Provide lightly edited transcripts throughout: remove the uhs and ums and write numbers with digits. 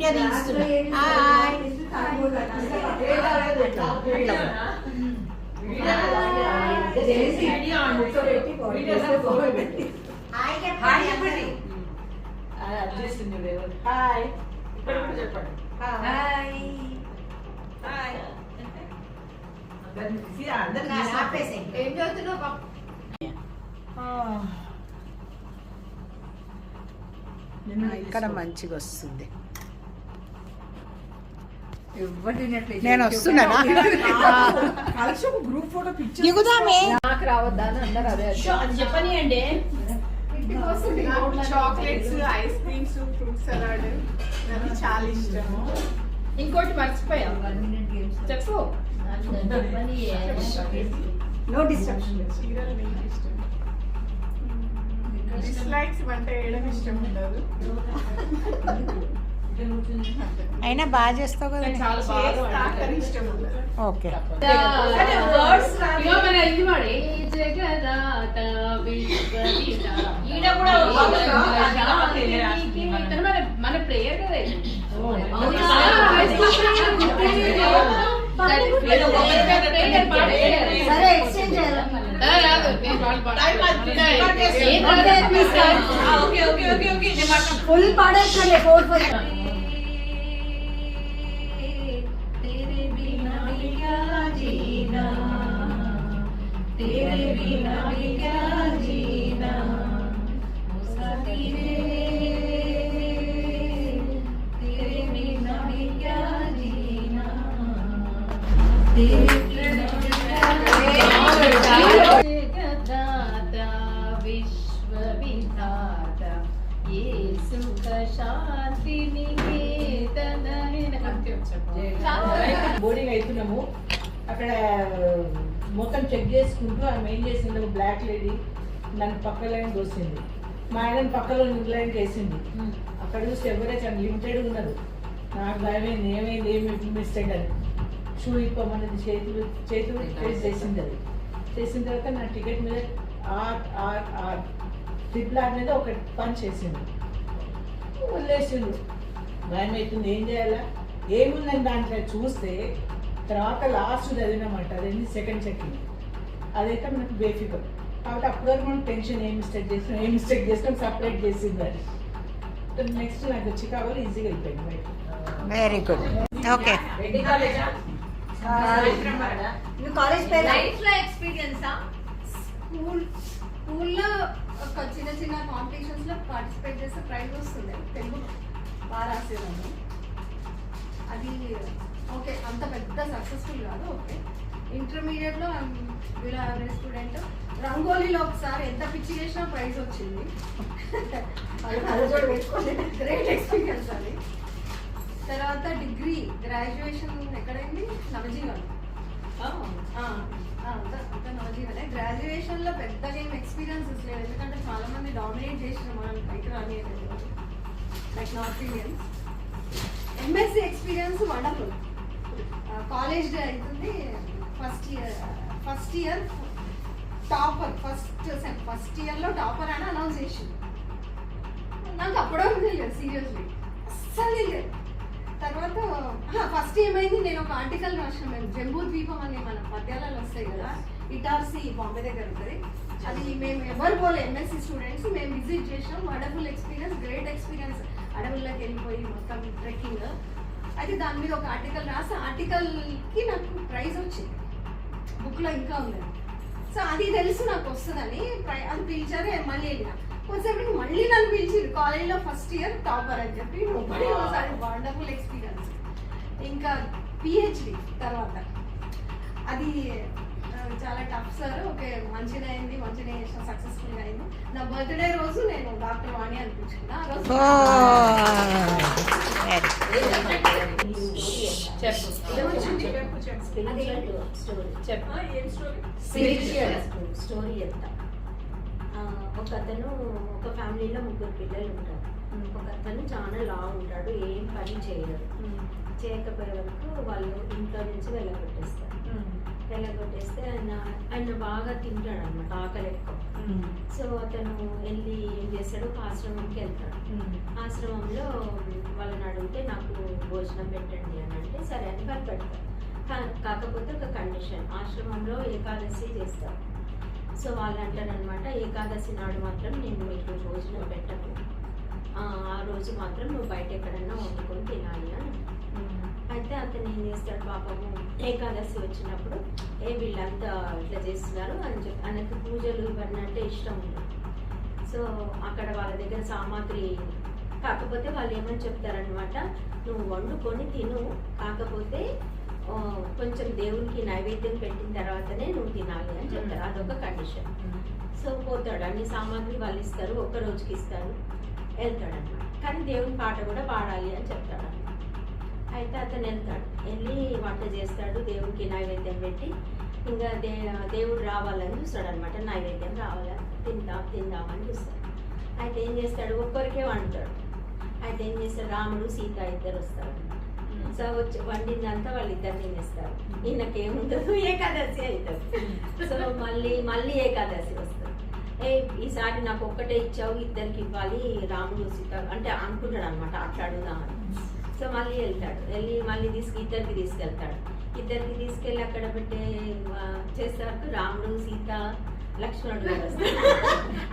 అందుకే తీస్తున్నా. ఇక్కడ మంచిగా వస్తుంది. నేను వస్తున్నానా? గ్రూప్ ఫోటో పిక్చర్ దిగుదామే. నాకు రావద్దా అని అందరు అదే అది చెప్పనియండి. Chocolates, ice creams, fruit salad నాకు చాలా ఇష్టము. ఇంకోటి మర్చిపోయాం చెప్పు. No destruction. చీరలు మీకు ఇష్టం. డిస్లైక్స్ అంటే వేయడం ఇష్టం ఉండదు. అయినా బాగా చేస్తావు కదా. చాలా బాగా ఇష్టం ఉండదు. ఓకే. మన ప్రేయర్ కదా. సరే ఎక్స్చేంజ్ ఫుల్ పాడేస్తాలే. 4 तेरे बिना भी क्या जीना मुसाफिर तेरे बिना भी क्या जीना तेरे जगदाता विश्व विधाता ये सुख शांति निकेतन బోర్డింగ్ అవుతున్నాము. అక్కడ మొత్తం చెక్ చేసుకుంటూ ఆమె ఏం చేసింది, ఒక బ్లాక్ లేడీ నన్ను పక్క లైన్ తోసింది, మా ఆయన పక్కలో లైన్ వేసింది. అక్కడ చూస్తే ఎవరైతే లిమిటెడ్ ఉన్నారు. నాకు భయమైంది, ఏమైంది, ఏమి మిస్టేక్ అని. షూ ఇప్పమన్నది చేతులు ఫేస్ చేసింది. అది చేసిన తర్వాత నా టికెట్ మీద ఆర్ ట్రిపుల్ ఆర్ మీద ఒక పంచ్ చేసింది, వదిలేసిండు. భయం అవుతుంది, ఏం చేయాలా, ఏముందని దాంట్లో చూస్తే తర్వాత లాస్ట్ చదివినామాట. అదేంటి సెకండ్ చెక్కింగ్, అదైతే మనకు బేఫికర్. కాబట్టి అప్పటి వరకు మనం టెన్షన్ ఏం మిస్టేక్ చేసినాం సపరేట్ చేసింది. అది నెక్స్ట్ నాకు వచ్చి కావాలి ఈజీగా అయిపోయింది బయట. Very good. Okay. College life లో ఎక్స్పీరియన్సా? స్కూల్లో ఒక చిన్న కాంపిటీషన్స్ లో పార్టిసిపేట్ చేస్తే ప్రైజ్ వస్తుంది. తెలుగు బాగా రాసేదాన్ని. అది ఓకే, అంత పెద్ద సక్సెస్ఫుల్ కాదు. ఓకే, ఇంటర్మీడియట్లో బిలో యావరేజ్ స్టూడెంట్. రంగోలీలో ఒకసారి ఎంత పిచ్చి చేసినా ప్రైజ్ వచ్చింది. అది కలజోడు పెట్టుకోండి, గ్రేట్ ఎక్స్పీరియన్స్ అది. తర్వాత డిగ్రీ గ్రాడ్యుయేషన్ ఎక్కడైంది? నవజీవన్. అంతా నవజీవనే. గ్రాడ్యుయేషన్లో పెద్దగా ఏం ఎక్స్పీరియన్సెస్ లేదు, ఎందుకంటే చాలా మంది డామినేట్ చేసిన మనం పైకి రాని like north Indians. MSc experience wonderful. College day అవుతుంది. ఫస్ట్ ఇయర్ టాపర్, ఫస్ట్ ఇయర్లో టాపర్ అని అనౌన్స్ చేసింది. నాకు అప్పుడే తెలియదు, సీరియస్లీ అస్సలు తెలియదు. తర్వాత ఫస్ట్ ఏమైంది, నేను ఒక ఆర్టికల్ రాసిన. మేము జంబూ ద్వీపం అని మన పద్యాలలో వస్తాయి కదా, ఇటార్సీ బాంబే దగ్గర ఉంటుంది. అది మేము ఎవరు పోలే, ఎంఎస్సీ స్టూడెంట్స్ మేము విజిట్ చేసినాం. Wonderful experience, great experience. అడవుల్లోకి వెళ్ళిపోయి మొత్తం ట్రెక్కింగ్. అయితే దాని మీద ఒక ఆర్టికల్ రాసి, ఆర్టికల్కి నాకు ప్రైజ్ వచ్చింది. బుక్లో ఇంకా ఉంది. సో అది తెలుసు నాకు వస్తుందని. అది పిలిచారు, మళ్ళీ వెళ్ళిన. వచ్చేప్పటికి మళ్ళీ నన్ను పిలిచింది కాలేజ్లో ఫస్ట్ ఇయర్ టాపర్ అని చెప్పి. ఒకసారి వండర్ఫుల్ ఎక్స్పీరియన్స్. ఇంకా పిహెచ్డి తర్వాత అది చాలా టఫ్ సార్. ఓకే, మంచిగా అయింది, మంచిగా చేసిన, సక్సెస్ఫుల్గా అయింది. నా బర్త్డే రోజు నేను డాక్టర్ వాణి అనిపించుకున్నా. ఆ రోజు స్టోరీ చెప్తా. ఒక అతను, ఒక ఫ్యామిలీలో 3 పిల్లలు ఉంటారు. ఒక అతను చాలా లావు ఉంటాడు, ఏం పని చేయడు. చేయకపోయే వరకు వాళ్ళు ఇంట్లో నుంచి వెళ్ళగొట్టేస్తారు. వెళ్ళగొట్టేస్తే ఆయన బాగా తింటాడు అన్నమాట, ఆకలి ఎక్కువ. సో అతను వెళ్ళి ఏం చేస్తాడు, ఆశ్రమంకి వెళ్తాడు. ఆశ్రమంలో వాళ్ళని అడిగితే నాకు భోజనం పెట్టండి అని అంటే సరే అని వాళ్ళు పెడతారు. కాకపోతే ఒక కండిషన్, ఆశ్రమంలో ఏకాదశి చేస్తారు. సో వాళ్ళు అంటారనమాట, ఏకాదశి నాడు మాత్రం నేను మీకు భోజనం పెట్టను, ఆ రోజు మాత్రం నువ్వు బయట ఎక్కడన్నా వండుకొని తినాలి అని. అయితే అతను ఏం చేస్తాడు పాపము, ఏకాదశి వచ్చినప్పుడు వీళ్ళంతా ఇట్లా చేస్తున్నారు అని చెప్పి, ఆయనకు పూజలు ఇవన్నీ అంటే ఇష్టం ఉంది. సో అక్కడ వాళ్ళ దగ్గర సామాగ్రి, కాకపోతే వాళ్ళు ఏమని చెప్తారనమాట, నువ్వు వండుకొని తిను, కాకపోతే కొంచెం దేవునికి నైవేద్యం పెట్టిన తర్వాతనే నువ్వు తినాలి అని చెప్తారు. అదొక కండిషన్. సో పోతాడు, అన్ని సామాగ్రి వాళ్ళు ఇస్తారు, ఒక్క రోజుకి ఇస్తారు, వెళ్తాడు అనమాట. కానీ దేవుని పాట కూడా పాడాలి అని చెప్తాడు అనమాట. అయితే అతను వెళ్తాడు, వెళ్ళి వంట చేస్తాడు, దేవునికి నైవేద్యం పెట్టి ఇంకా దేవుడు రావాలని చూస్తాడు అనమాట. నైవేద్యం రావాలని తిందామని చూస్తాడు. అయితే ఏం చేస్తాడు, ఒక్కరికే వండుతాడు. అయితే ఏం చేస్తాడు, రాముడు సీత ఇద్దరు వస్తారు. సో వచ్చి వండిందంతా వాళ్ళిద్దరు తినేస్తారు. ఈయనకేముండదు, ఏకాదశి అవుతుంది. సో మళ్ళీ ఏకాదశి వస్తుంది. ఈసారి నాకు ఒక్కటే ఇచ్చావు, ఇద్దరికి ఇవ్వాలి, రాముడు సీత అంటే అనుకుంటాడు అనమాట, అట్లా అడుగుదామని. సో మళ్ళీ వెళ్తాడు, వెళ్ళి మళ్ళీ ఇద్దరికి తీసుకెళ్తాడు. ఇద్దరికి తీసుకెళ్ళి అక్కడ పెట్టే చేసేవరకు రాముడు సీత లక్ష్మణుడు వస్తారు.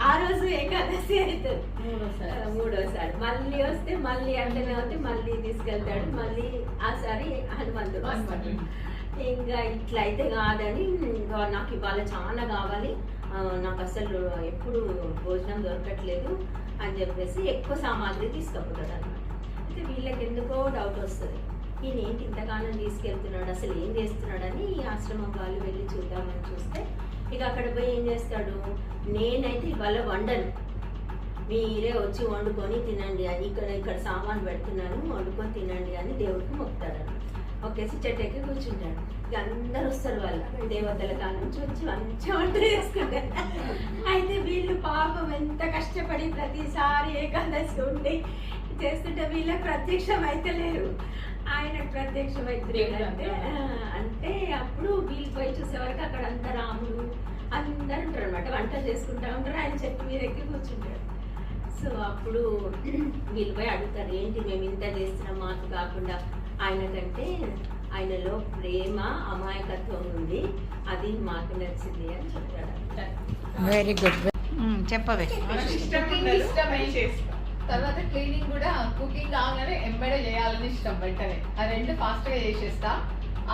ఆ రోజు ఏకాదశి అవుతుంది, మూడోసారి మళ్ళీ వస్తే మళ్ళీ అంటనే వస్తే మళ్ళీ తీసుకెళ్తాడు. మళ్ళీ ఆసారి హనుమంతుడు వస్తాడు. ఇంకా ఇట్లా అయితే కాదని, నాకు ఇవాళ చాలా కావాలి, నాకు అసలు ఎప్పుడు భోజనం దొరకట్లేదు అని చెప్పేసి ఎక్కువ సామాగ్రి తీసుకుపోతాడు అనమాట. అయితే వీళ్ళకి ఎందుకో డౌట్ వస్తుంది, ఈయన ఏంటి ఇంతగానం తీసుకెళ్తున్నాడు, అసలు ఏం చేస్తున్నాడని ఈ ఆశ్రమం వాళ్ళు వెళ్ళి చూద్దామని చూస్తే, ఇక అక్కడ పోయి ఏం చేస్తాడు, నేనైతే ఇవాళ వండను, మీరే వచ్చి వండుకొని తినండి అని, ఇక్కడ సామాన్ పెడుతున్నాను వండుకొని తినండి అని దేవుడికి మొక్కుతాడు. ఒకేసి చెట్టెక్కి కూర్చుంటాడు. ఇక అందరు వస్తారు, వాళ్ళ దేవతల కాలం నుంచి వచ్చి మంచిగా వంట చేసుకుంటారు. అయితే వీళ్ళు పాపం ఎంత కష్టపడి ప్రతిసారి ఏకాదశి ఉండి చేస్తుంటే వీళ్ళకి ప్రత్యక్షం అయితే లేరు, ఆయనకు ప్రత్యక్షం అయితే అంటే అప్పుడు వీళ్ళు పోయి చూసేవరకు అక్కడ అంతా రాముడు అందరు ఉంటారు అనమాట, వంటలు చేసుకుంటా ఉంటారు, ఆయన చెట్టు మీద ఎక్కి కూర్చుంటాడు. సో అప్పుడు వీళ్ళు పోయి అడుగుతారు, ఏంటి మేము ఇంత చేస్తున్నాం, మాకు కాకుండా ఆయనకంటే ఆయనలో ప్రేమ అమాయకత్వం ఉంది, అది మాకు నచ్చింది అని చెప్తాడు. Very good. చెప్పవే. తర్వాత క్లీనింగ్ కూడా, కుకింగ్ కాగానే ఎంబడే చేయాలని ఇష్టం, వెంటనే ఆ రెండు ఫాస్ట్ గా చేసేస్తా.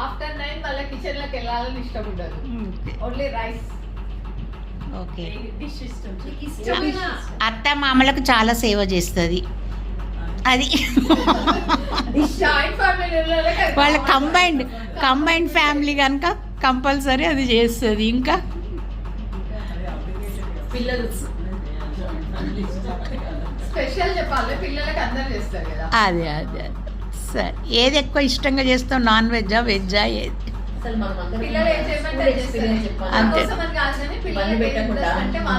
ఆఫ్టర్ 9 మళ్ళీ కిచెన్ లోకి వెళ్ళాలని ఇష్టం ఉండదు, ఓన్లీ రైస్. ఓకే. డిష్ ఇష్టం, అత్త మామలకు చాలా సేవ చేస్తుంది అది. జాయింట్ ఫ్యామిలీలో వాళ్ళ కంబైన్డ్ ఫ్యామిలీ కనుక కంపల్సరీ అది చేస్తుంది. ఇంకా పిల్లలు స్పెషల్ చెప్పాలి, పిల్లలకి అందరూ చేస్తారు కదా. అదే సరే. ఏది ఎక్కువ ఇష్టంగా చేస్తావు, నాన్ వెజ్జా వెజ్జా ఏది? పిల్లలు ఏం చేయమంటే అది చేస్తారు. అందుకోసం అని కాదు కానీ పిల్లలకి ఏం interest అంటే మా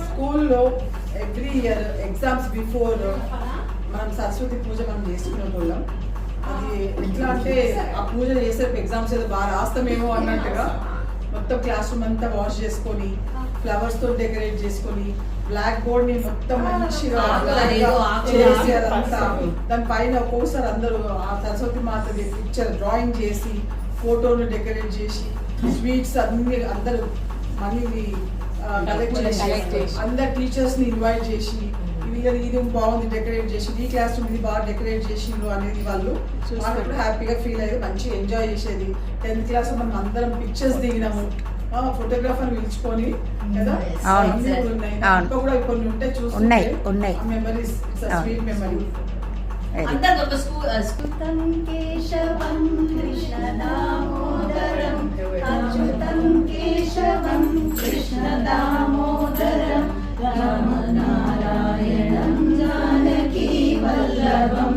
స్కూల్లో ఎవ్రీ ఇయర్ ఎగ్జామ్స్ బిఫోర్ మనం సరస్వతి పూజ మనం చేసుకునే వాళ్ళం. అది ఎట్లా అంటే ఆ పూజ చేసేటప్పుడు ఎగ్జామ్స్ ఏదో బాగా రాస్తామేమో అన్నట్టుగా మొత్తం క్లాస్ రూమ్ అంతా వాష్ చేసుకొని, ఫ్లవర్స్ తో డెకరేట్ చేసుకొని, బ్లాక్ బోర్డ్ ని మొత్తం మంచిగా చేసి అదంతా దాని పైన ఒక్కొక్కసారి అందరూ ఆ సరస్వతి మాత పిక్చర్ డ్రాయింగ్ చేసి, ఫోటోలు డెకరేట్ చేసి, స్వీట్స్ అన్ని అందరూ మనీని కలెక్ట్ చేసి, అందరు టీచర్స్ ని ఇన్వైట్ చేసి, ఇది బాగుంది డెకరేట్ చేసి, ఈ క్లాస్ రూమ్ ఇది బాగా డెకరేట్ చేసిండ్రు అనేది వాళ్ళు చూసినప్పుడు హ్యాపీగా ఫీల్ అయ్యేది, మంచిగా ఎంజాయ్ చేసేది. 10th క్లాస్ లో మనం అందరం పిక్చర్స్ దిగినాము, ఫోటోగ్రాఫర్ పిలుచుకొని కదా, ఇంకా కూడా కొన్ని ఉంటే చూస్తున్నాయి memories, sweet memory. Keshavam Krishna Damodaram, Achyutam Keshavam Krishna Damodaram, Ramanarayanam Janaki Vallabham,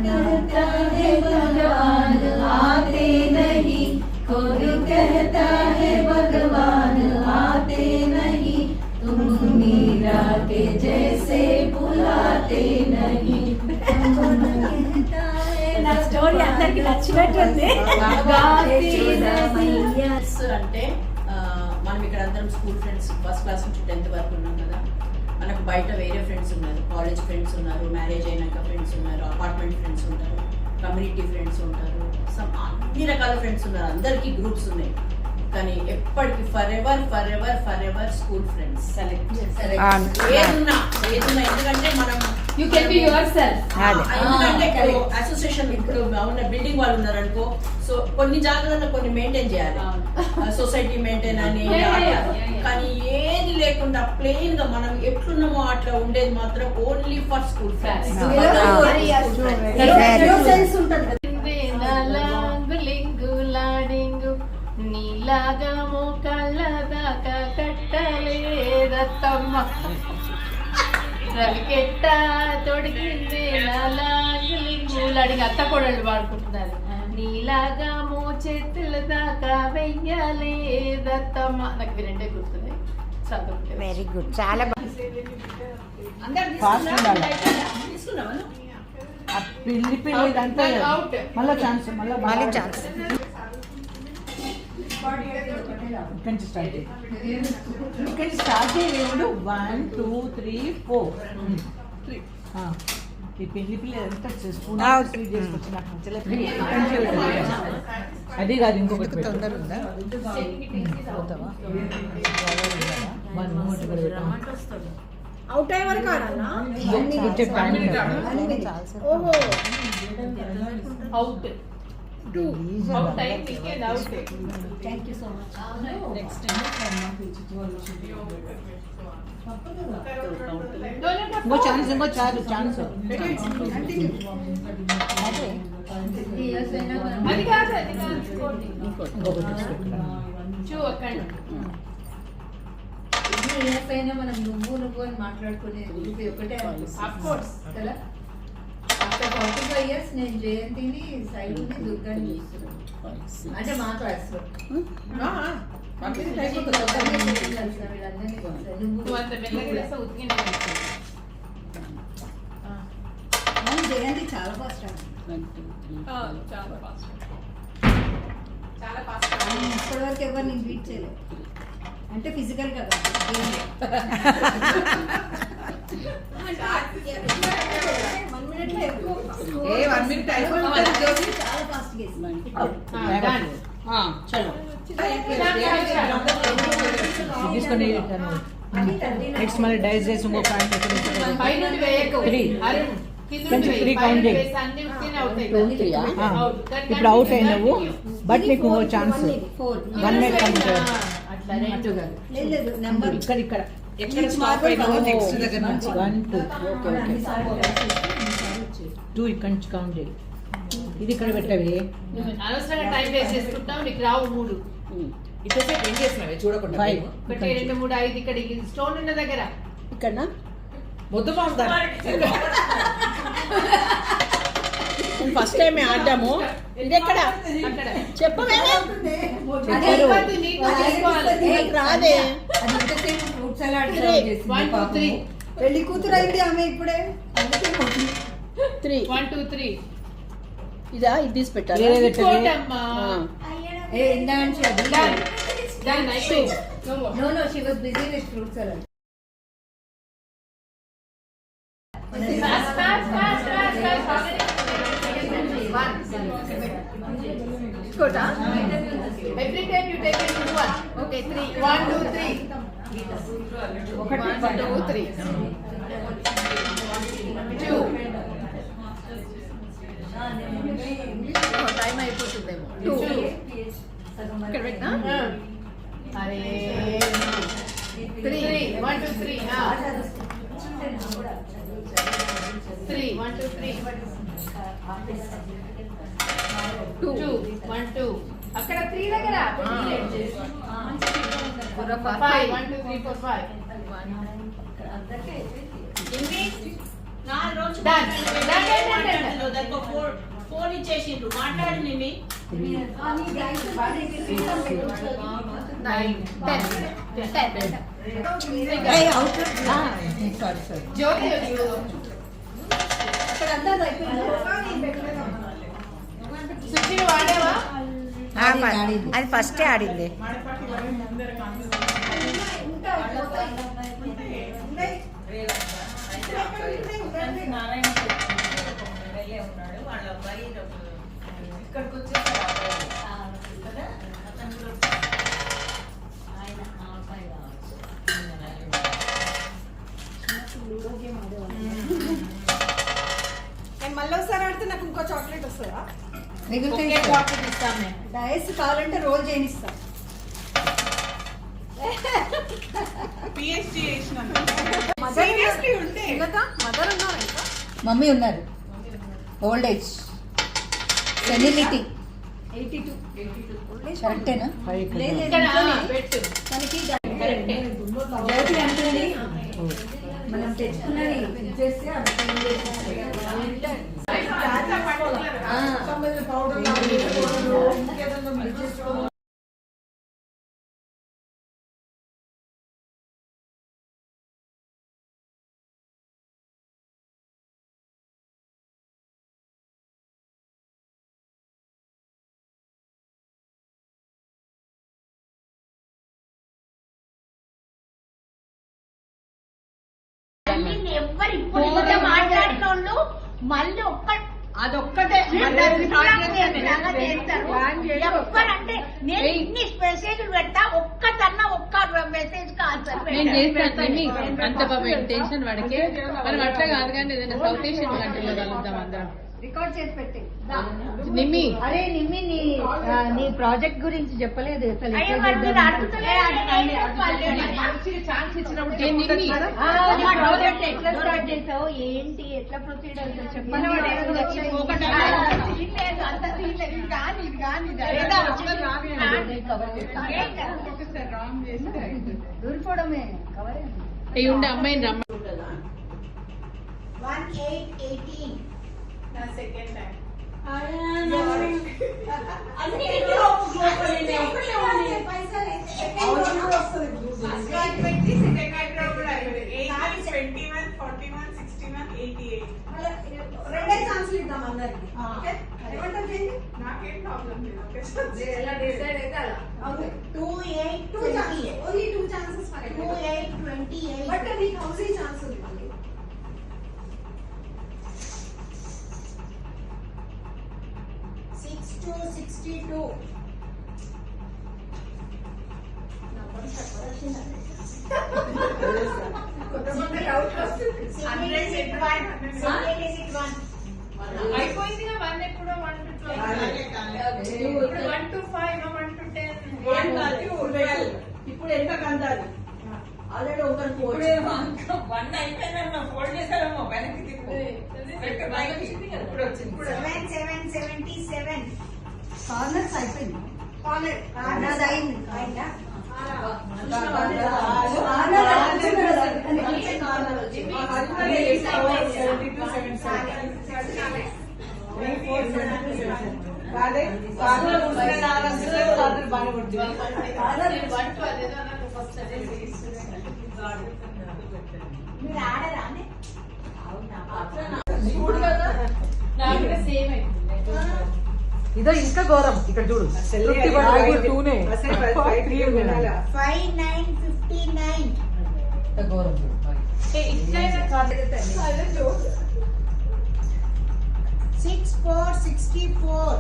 कहता है भगवान आते नहीं, कोई कहता है भगवान आते नहीं, तुम मीरा के जैसे बुलाते नहीं. నా స్టోరీ అందరికి నచ్చినట్టుంది అంటే మనం ఇక్కడ అందరం స్కూల్ ఫ్రెండ్స్ ఫస్ట్ క్లాస్ నుంచి 10th వరకు ఉన్నాం కదా. మనకు బయట వేరే ఫ్రెండ్స్ ఉన్నారు, కాలేజ్ ఫ్రెండ్స్ ఉన్నారు, మ్యారేజ్ అయినాక ఫ్రెండ్స్ ఉన్నారు, అపార్ట్మెంట్ ఫ్రెండ్స్ ఉంటారు, కమ్యూనిటీ ఫ్రెండ్స్ ఉంటారు, అన్ని రకాల ఫ్రెండ్స్ ఉన్నారు, అందరికీ గ్రూప్స్ ఉన్నాయి. కానీ ఎప్పటికీ ఫర్ ఎవర్ స్కూల్ ఫ్రెండ్స్ ఏదున్నా ఎందుకంటే మనం you can be your self. ఎందుకంటే అసోసియేషన్ ఇప్పుడు ఉన్న బిల్డింగ్ వాళ్ళు ఉన్నారు అనుకో, సో కొన్ని జాగ్రత్తలు కొన్ని మెయింటైన్ చేయాలి, సొసైటీ మెయింటైన్ అని కానీ ఏది లేకుండా ప్లెయిన్ గా మనం ఎట్లున్నామో అట్లా ఉండేది మాత్రం ఓన్లీ ఫర్ స్కూల్ ఫ్రెండ్స్. నీలాగా మోకాళ్ళ దాకా కట్టలేదత్తమ్మ, రవికెట్ట తొడిగింది నాలాంగులింగులాడికి అత్త కొడళ్ళు పాడుకుంటున్నారు. నీలాగా మో చేతుల దాకా వెయ్యలేదత్తమ్మ. నాకు ఇవి రెండే గుర్తున్నాయి. చదువుకుంటే వెరీ గుడ్, చాలా ఫాస్ట్ ఉండాలి. ఆ పిల్లి ఇదంతా అవుట్. మళ్ళీ ఛాన్స్ మళ్ళీ ఛాన్స్. ఇక్కడి నుంచి స్టార్ట్ చేయి. ఇక్కడి నుంచి స్టార్ట్ చేయండి. 1 2 3 4 ఈ పెళ్లి పిల్ల ఎంత స్పూన్ చేసుకొచ్చి నాకు నచ్చలేదు. అది కాదు ఇంకొకటి తొందర ఉందా? అవుట్ అయ్యే వరకు ఆడాలా? అవుట్. అవుట్ అయ్యి weekend out. Thank you so much. Next ఇంకో ఛాన్స్ ఛాన్స్ అది కాదు పైన మనం నువ్వు అని మాట్లాడుకునేది ఒకటే కదా. ఆఫ్టర్ 45 years నేను జయంతిని సైలుని దుర్గాని చూస్తున్నాను. అంటే మా క్లాస్ లో జయంతి చాలా ఫాస్ట్ ఇప్పటి వరకు ఎవరు నేను బీట్ చేయలేదు. అంటే ఫిజికల్ గా చాలా ఫాస్ట్ తీసుకొని నెక్స్ట్ మళ్ళీ డైజ్ చేసి ఇంకో పాయింట్ 3 కౌంట్ చేయి. ఇప్పుడు అవుట్ అయినవు, బట్ నీకు ఇంకో ఛాన్స్ 1 మే కౌంట్ నెంబర్ ఇక్కడ ఎక్కడ స్టాప్ అయినావో నెక్స్ట్ దగ్గర నుంచి 1 2 ఇక్కడి నుంచి కౌంట్ చేయి. ఇది ఇక్కడ పెట్టవి. అనవసరంగా టైం వేస్ట్ చేసుకుంటాం. నీకు రావు 3. ఇంతసేపు ఏం చేసినావే చూడకుండా 5 1 2 3 5 ఇక్కడ స్టోన్ ఉన్న దగ్గర ఇక్కడ మొత్తం ఫస్ట్ టైం ఆడ్డాము. ఇది ఎక్కడ అక్కడ చెప్పవే రాదే. ఫ్రూట్ సలాడ్ 1 2 3 పెళ్లి కూతురు అయింది ఆమె ఇప్పుడే. 3 1 2 3 ఇదా ఇది తీసి పెట్టాలి. ఇంకోటమ్మా. ఏ ఇందాంచి అది Done, అయిపోయింది. No, she was busy with fruit salad. Fast. Kota? Every time you take it to 1. Okay, 3. 1 2 3. 1 2 3. 2. Time అయిపోతుందేమో. 2. ఇక్కడ పెట్టినా? అరే 3. 1 2 3. 3. 1 2 3. 2. 1 2. అక్కడ 3 దగ్గర 5. 1 2 3 4 5. ఫోన్ ఇచ్చేసిండ్రు మాట్లాడి నిమి 9 10. జ్యోతి అక్కడ అంతా అయిపోయింది. సుచిని వాడేవా? అది ఫస్టే ఆడింది. మాడపాటి ఇవన్నీ ముందర నారాయణ ఎమ్మెల్యే ఉన్నాడు, వాళ్ళ అబ్బాయి ఇక్కడికి వచ్చేసారు కదా, అతను కూడా ఆయన ఆ అబ్బాయి కావచ్చు. నేను మళ్ళీ ఒకసారి ఆడితే నాకు ఇంకో చాక్లెట్ వస్తుందా? ఒకే చాక్లెట్ ఇస్తాం మేము. డైస్ కావాలంటే రోల్ చేయనిస్తా. పిహెచ్డి చేసినాను. మదర్ ఉన్నారు ఇంకా మమ్మీ ఉన్నారు, ఓల్డ్ ఏజ్, సెనిలిటీ 82. కరెక్టేనా? ఇక్కడ పెట్టు. తనకి కరెక్టే. జ్యోతి అంటుంది మనం తెచ్చుకున్నది ఇచ్చేస్తే అది clean చేసేస్తుంది. పౌడర్ ఇంకేదన్నా మిక్స్ చేసుకో. ఎవ్వరు ఇప్పుడు మాట్లాడినోళ్ళు మళ్ళీ అదొక్కటే ఎవ్వరంటే నేను ఇన్ని మెసేజ్లు పెడతా ఒక్క మెసేజ్ కాదు నేను చేస్తాను. అంత పాపం టెన్షన్ పడకే, మనం అట్లా కాదు కానీ ఏదైనా సౌత్ ఏషియన్ కంట్రీలో కలుద్దాం అందరం. రికార్డ్ చేసి పెట్టి నిమ్మి అరే నిమ్మి నీ ప్రాజెక్ట్ గురించి చెప్పలేదు అసలు ఛాన్స్ ఇచ్చినప్పుడు ప్రాజెక్ట్ ఎట్లా స్టార్ట్ చేసావు, ఏంటి, ఎట్లా ప్రొసీడ్ అవుతావు చెప్పండి. దూరిపోవడమే కవరే. అయ్యి ఉండే అమ్మాయిని రమ్మ. 1818 నా సెకండ్ టైం. రెండే ఛాన్సులు ఇద్దాం అందరికి. ఏమంటారు చేయండి. నాకేం ప్రాబ్లం లేదు. ఎలా డిసైడ్ అయితే అలా. Okay. 2820 only 2 chances for 2828 but నీకు హౌసీ ఛాన్స్ ఉంది మళ్ళీ. 6262 కొంతమంది డౌట్ వస్తుంది. అయిపోయింది కదా, 1 ఎప్పుడో 1 to 12. ఇప్పుడు 1 to 5, 1 to 10. ఇప్పుడు ఎంత కంటారు ఆల్రెడీ ఒకరు ఫోల్డ్ వన్ అయిపోయిందన్న ఫోల్డ్ చేశారేమో వెనక్కి తిప్పు ఇప్పుడు వచ్చింది 7777 కార్నర్స్ అయిపోయింది. కార్నర్ అయింది. అయిందా? మీరు ఆడరా సేమ్ అయిపోయింది. ఇదో ఇంకా ఘోరం. ఇక్కడ చూడు 5959 ఘోరం. ఇట్లయినా కాదు. 6464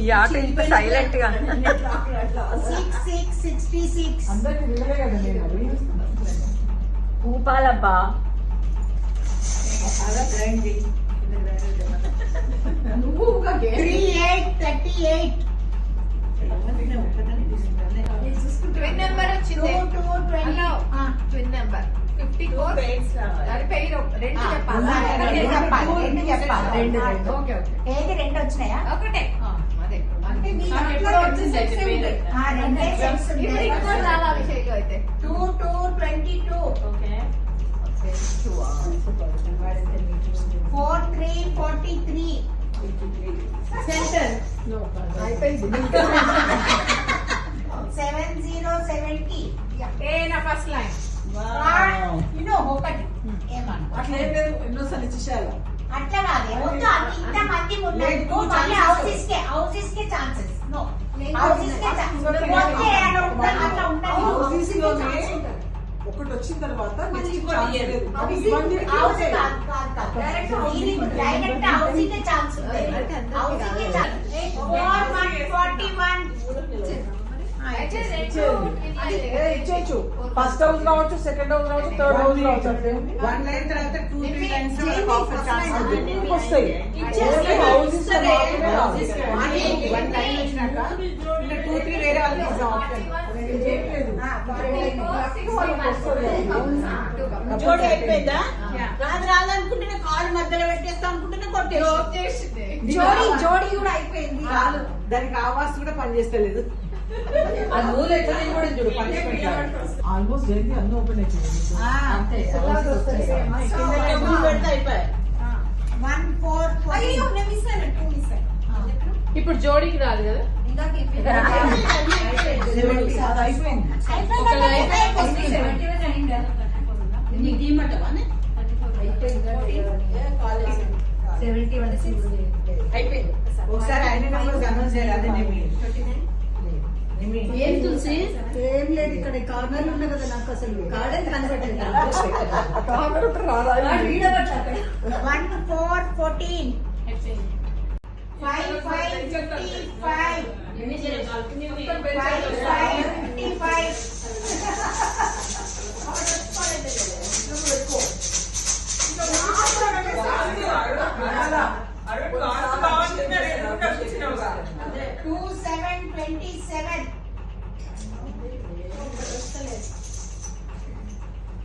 ఈ ఆట ఇంత సైలెంట్ గా 6666 అందరికి వినలే కదా నేను. ఊపాలబ్బా. 3838 ట్విన్ నెంబర్ వచ్చింది. 2220 ట్విన్ నెంబర్ 54. అది పేరు రెండు చెప్పాలి. Okay okay. ఏది రెండు వచ్చినాయా ఒకటే. అదే అంటే మీ నాకు దాంట్లో ఎప్పుడో వచ్చింది అయితే సెక్స్ పేరు. ఉంటాయి. రెండే సెట్స్ ఇప్పుడు ఉన్నాయి. ఇక్కడ చాలా అభిషేకం అయితే. 2222 ఓకే. 4343 సెంటర్ అయిపోయింది. 7070 ఏ నా ఫస్ట్ లైన్. ఒకటి ఏమన్నా అట్లా ఏం లేదు, ఎన్నోసార్లు ఇచ్చేసేయాలి. అట్లా కాదు వద్దు ఇంత మంది ఉన్నారు మళ్ళీ హౌసెస్ కే ఛాన్సెస్ నో హౌసెస్ కే ఛాన్సెస్ అట్లా ఉంటుంది ఒకటి వచ్చిన తర్వాత డైరెక్ట్ హౌసింగ్ కే ఛాన్స్ ఉంది హౌసింగ్ కే ఛాన్స్ 441 ఇచ్చేయచ్చు ఫస్ట్ హౌస్ కావచ్చు సెకండ్ హౌస్ కావచ్చు థర్డ్ హౌస్ కావచ్చు 1 లైన్ తర్వాత 2-3 లైన్స్ వస్తాయి హౌసెస్ వన్ లైన్ వచ్చినాక ఇంకా 2-3 వేరే వాళ్ళకి ఇస్తాం ఆప్షన్ జోడి అయిపోయిందా రాదనుకుంటున్నా కాలు మధ్యలో పెట్టేస్తా అనుకుంటున్నా కొట్టేసి జోడి కూడా అయిపోయింది. కాదు దానికి ఆవాస్ కూడా పనిచేస్తలేదు. ఆ నూనె ఎట్లా కూడా చూడు పనిష్మెంట్ ఆల్మోస్ట్ జరిగి అన్ని ఓపెన్ అయిపోయింది. అంతే పెడితే అయిపోయాయి. 14 అయ్యో నేను మిస్ అయినా 2 మిస్ అయినా ఇప్పుడు జోడీకి రాదు కదా. ఇందాక అది అయిపోయింది. నీకు తీయమంటావా అయిపోయింది. ఒకసారి ఆయన నెంబర్ అనౌన్స్ చేయాలి. అదే ఏం తులసి ఏం లేదు ఇక్కడ కార్నర్ ఉన్నా కదా నాకు అసలు గార్డెన్ కనబడలేదు 1414 5555 2727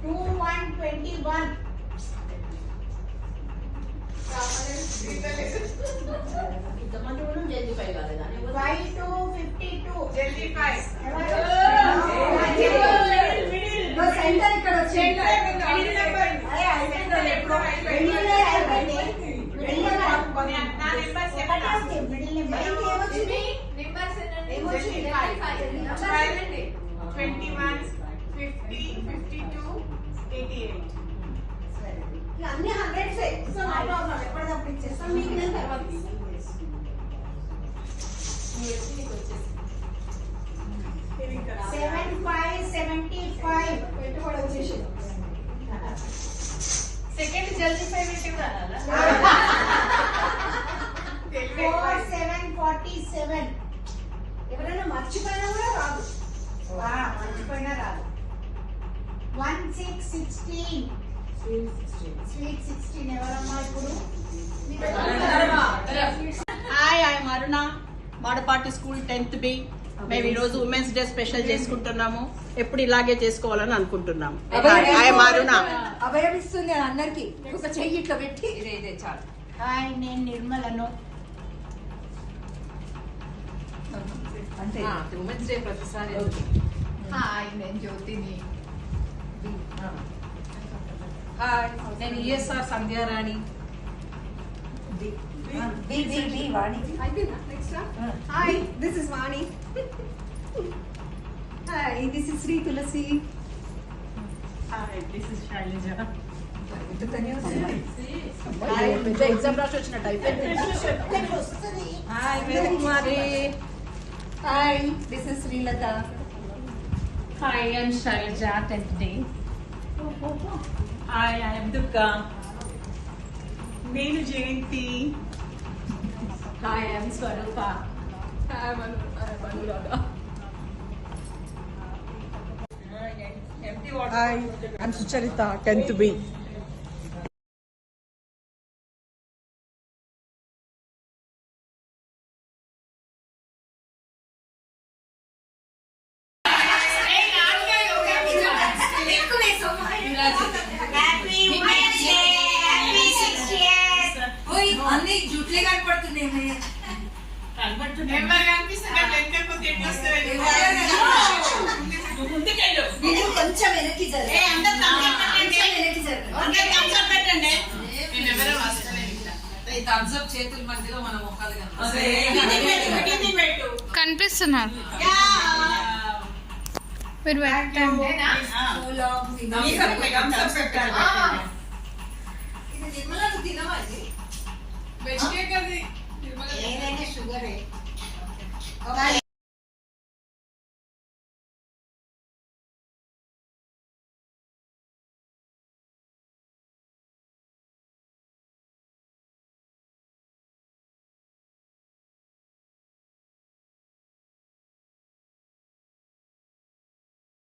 2121 ఇంతమంది కూడా జల్దీ పై కాలేదా 5252 సెంటర్ ఇక్కడ అన్ని 100s ఎప్పటికప్పుడు ఇచ్చేస్తాం మీకు నేను తర్వాత 7575 పెట్టుబడి వచ్చేసి సెకండ్ జల్దీ పేమెంట్ రావాలా? 4747 ఎవరైనా మర్చిపోయినా కూడా రాదు. మర్చిపోయినా రాదు 1616 స్వీట్ 16 ఎవరమ్మా ఇప్పుడు hi I'm Aruna Madapati school 10th B. మేము ఈ రోజు ఉమెన్స్ డే స్పెషల్ చేసుకుంటున్నాము. ఎప్పుడు ఇలాగే చేసుకోవాలని అనుకుంటున్నాము. ఐఎమ్ అరుణ. అభయం ఇస్తుంది అందరికి ఒక చెయ్యి ఇట్లా పెట్టి ఇదే చాలు. హాయ్ నేను నిర్మలను అంటే ఉమెన్స్ డే ప్రతిసారి. హాయ్ నేను జ్యోతిని. హాయ్ నేను E S R Sandhyarani. Vani next hi this is Vani hi this is Sri Tulasi hi this is Shailaja. Exam రాసి వచ్చినట్టు అయిపోయింది. Hi Vedakumari. Hi this is Srilatha hi I'm Shailaja 10th day. Hi I'm Durga. నేను Jayanti. Hi I'm Swarupa. Hi I'm Sucharita 10th B. అన్ని జుట్లే కనపడుతున్నాయి కొంచెం వెనక్కి చేతుల మధ్యలో మన మొక్కలు కనిపిస్తున్నారు మీరు పెట్టండి. ఇది నిర్మల తినవాలి వెజ్ కేక్ అది ఏదైనా షుగరే